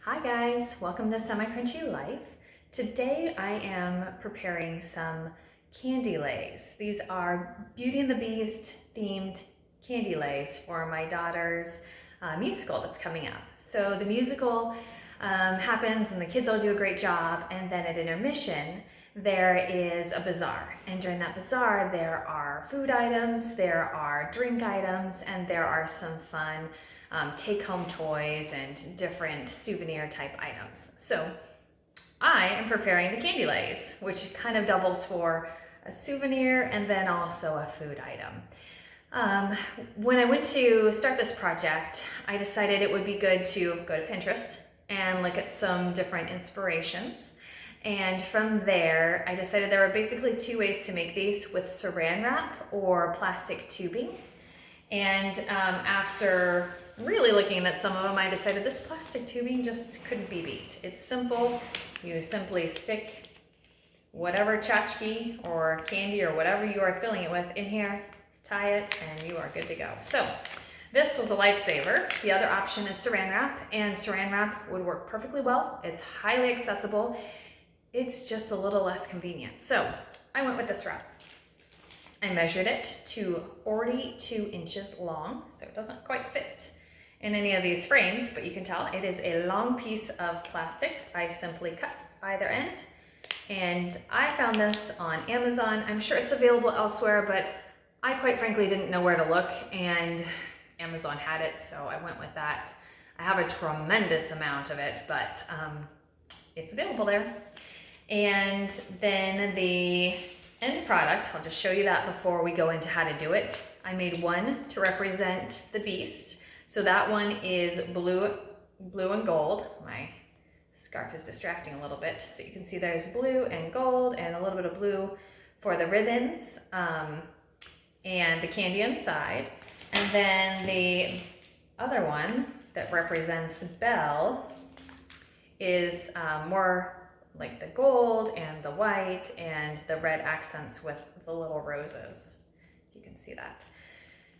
Hi guys, welcome to Semi-Crunchy Life. Today I am preparing some candy lays. These are Beauty and the Beast themed candy lays for my daughter's musical that's coming up. So the musical happens and the kids all do a great job, and then at intermission there is a bazaar, and during that bazaar there are food items, there are drink items, and there are some fun take-home toys and different souvenir type items. So I am preparing the candy lays, which kind of doubles for a souvenir and then also a food item. When I went to start this project, I decided it would be good to go to Pinterest and look at some different inspirations. And from there, I decided there were basically two ways to make these, with saran wrap or plastic tubing. And after really looking at some of them, I decided this plastic tubing just couldn't be beat. It's simple. You simply stick whatever tchotchke or candy or whatever you are filling it with in here, tie it, and you are good to go. So this was a lifesaver. The other option is saran wrap, and saran wrap would work perfectly well. It's highly accessible. It's just a little less convenient. So I went with this wrap. I measured it to 42 inches long, so it doesn't quite fit in any of these frames, but you can tell it is a long piece of plastic. I simply cut either end, and I found this on Amazon. I'm sure it's available elsewhere, but I quite frankly didn't know where to look, and Amazon had it, so I went with that. I have a tremendous amount of it, but it's available there. And then the end product, I'll just show you that before we go into how to do it. I made one to represent the beast. So that one is blue and gold. My scarf is distracting a little bit. So you can see there's blue and gold and a little bit of blue for the ribbons and the candy inside. And then the other one that represents Belle is more like the gold and the white and the red accents with the little roses. You can see that.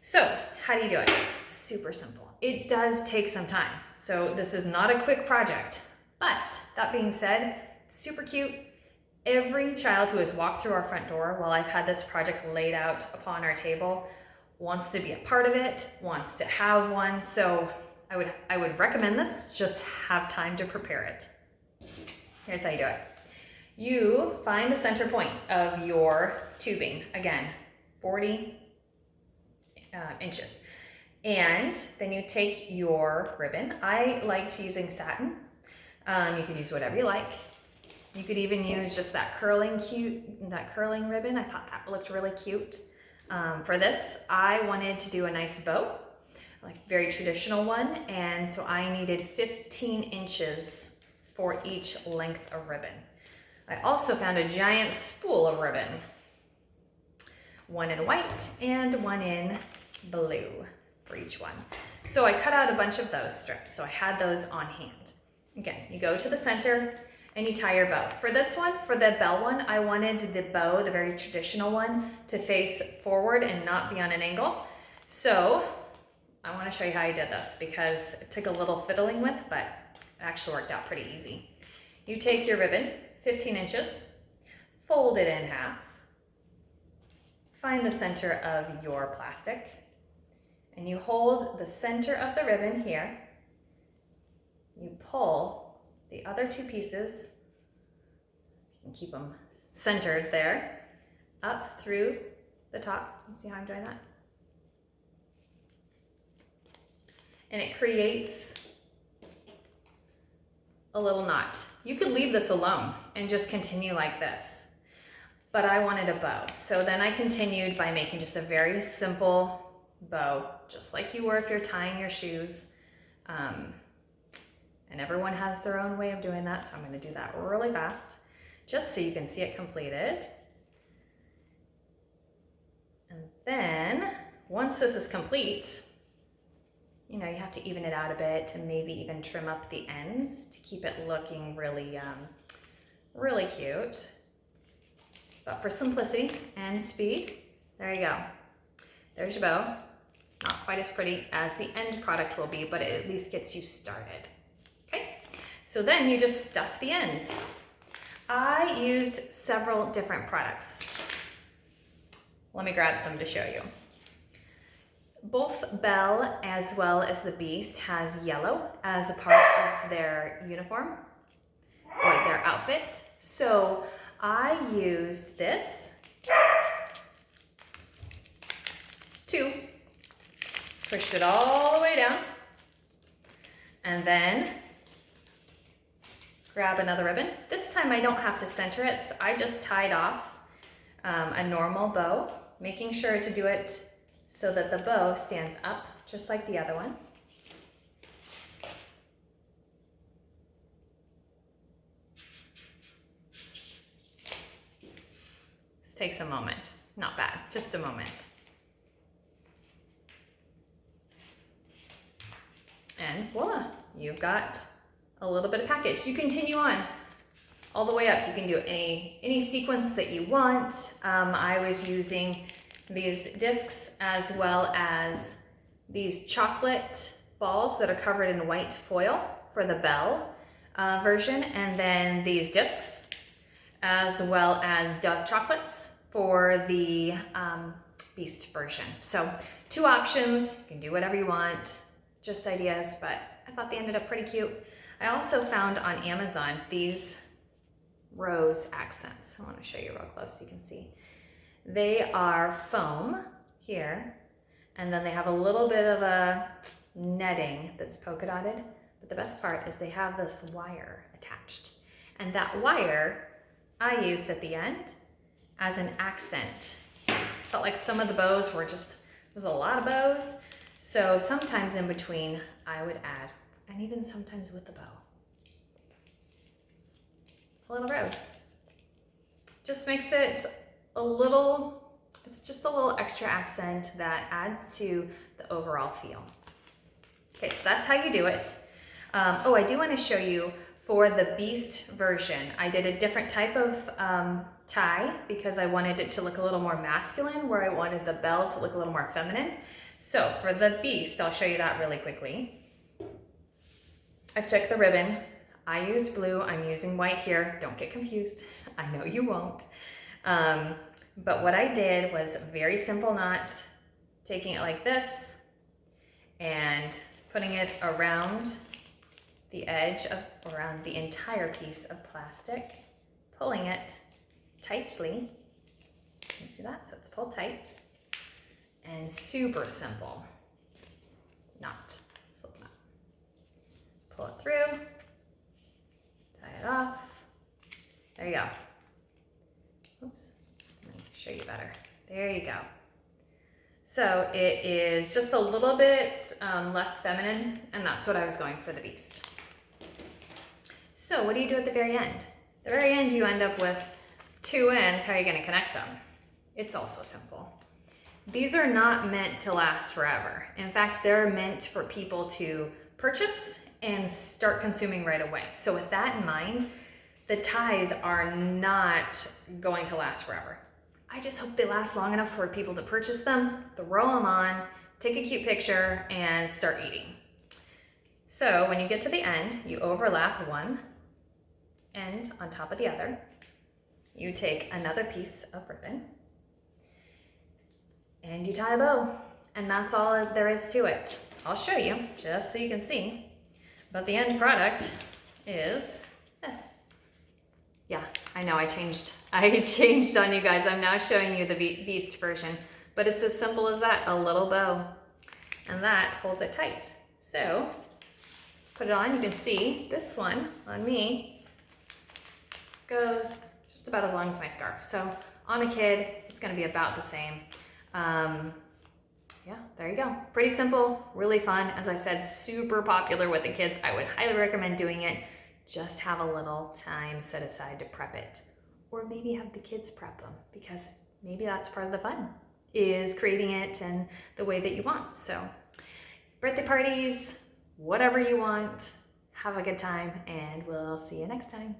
So how do you do it? Super simple. It does take some time. So this is not a quick project, but that being said, it's super cute. Every child who has walked through our front door while I've had this project laid out upon our table wants to be a part of it, wants to have one. So I would recommend this. Just have time to prepare it. Here's how you do it. You find the center point of your tubing, again, 40 inches. And then you take your ribbon. I liked using satin. You could use whatever you like. You could even use just that curling ribbon. I thought that looked really cute. For this, I wanted to do a nice bow, like a very traditional one. And so I needed 15 inches for each length of ribbon. I also found a giant spool of ribbon, one in white and one in blue for each one. So I cut out a bunch of those strips, so I had those on hand. Again, you go to the center and you tie your bow. For this one, for the Belle one, I wanted the bow, the very traditional one, to face forward and not be on an angle. So I want to show you how I did this because it took a little fiddling with, but it actually worked out pretty easy. You take your ribbon, 15 inches, fold it in half, find the center of your plastic, and you hold the center of the ribbon here. You pull the other two pieces, you can keep them centered there, up through the top. You see how I'm doing that? And it creates a little knot. You could leave this alone and just continue like this, but I wanted a bow. So then I continued by making just a very simple bow, just like you were if you're tying your shoes. And everyone has their own way of doing that, so I'm gonna do that really fast, just so you can see it completed. And then, once this is complete, you know, you have to even it out a bit and maybe even trim up the ends to keep it looking really, really cute. But for simplicity and speed, there you go. There's your bow. Not quite as pretty as the end product will be, but it at least gets you started. Okay, So then you just stuff the ends. I used several different products. Let me grab some to show you. Both Belle as well as the Beast has yellow as a part of their uniform, or their outfit. So I used this to push it all the way down, and then grab another ribbon. This time I don't have to center it, so I just tied off a normal bow, making sure to do it so that the bow stands up just like the other one. This takes a moment, not bad, just a moment. And voila, you've got a little bit of package. You continue on all the way up. You can do any sequence that you want. I was using these discs as well as these chocolate balls that are covered in white foil for the Belle version, and then these discs as well as Dove chocolates for the Beast version. So 2 options, you can do whatever you want, just ideas, but I thought they ended up pretty cute. I also found on Amazon these rose accents. I want to show you real close so you can see. They are foam here, and then they have a little bit of a netting that's polka dotted, but the best part is they have this wire attached. And that wire I used at the end as an accent. Felt like some of the bows were just, there's a lot of bows, so sometimes in between I would add, and even sometimes with the bow, a little rose. Just makes it a little, it's just a little extra accent that adds to the overall feel. Okay, so that's how you do it. Oh, I do want to show you for the Beast version, I did a different type of tie because I wanted it to look a little more masculine, where I wanted the Belle to look a little more feminine. So for the Beast, I'll show you that really quickly. I took the ribbon. I used blue, I'm using white here. Don't get confused. I know you won't. But what I did was a very simple knot, taking it like this and putting it around the edge of, around the entire piece of plastic, pulling it tightly. Can you see that? So it's pulled tight and super simple knot, slip knot. Pull it through, tie it off. There you go. Oops, let me show you better. There you go. So it is just a little bit less feminine, and that's what I was going for the Beast. So what do you do at the very end? At the very end, you end up with 2 ends. How are you going to connect them? It's also simple. These are not meant to last forever. In fact, they're meant for people to purchase and start consuming right away. So with that in mind, the ties are not going to last forever. I just hope they last long enough for people to purchase them, throw them on, take a cute picture, and start eating. So when you get to the end, you overlap one end on top of the other. You take another piece of ribbon and you tie a bow, and that's all there is to it. I'll show you just so you can see, but the end product is this. Yeah, I know I changed on you guys. I'm now showing you the Beast version, but it's as simple as that, a little bow, and that holds it tight. So put it on, you can see this one on me goes just about as long as my scarf. So on a kid, it's gonna be about the same. Yeah, there you go. Pretty simple, really fun. As I said, super popular with the kids. I would highly recommend doing it. Just have a little time set aside to prep it. Or maybe have the kids prep them, because maybe that's part of the fun, is creating it in the way that you want. So birthday parties, whatever you want, have a good time, and we'll see you next time.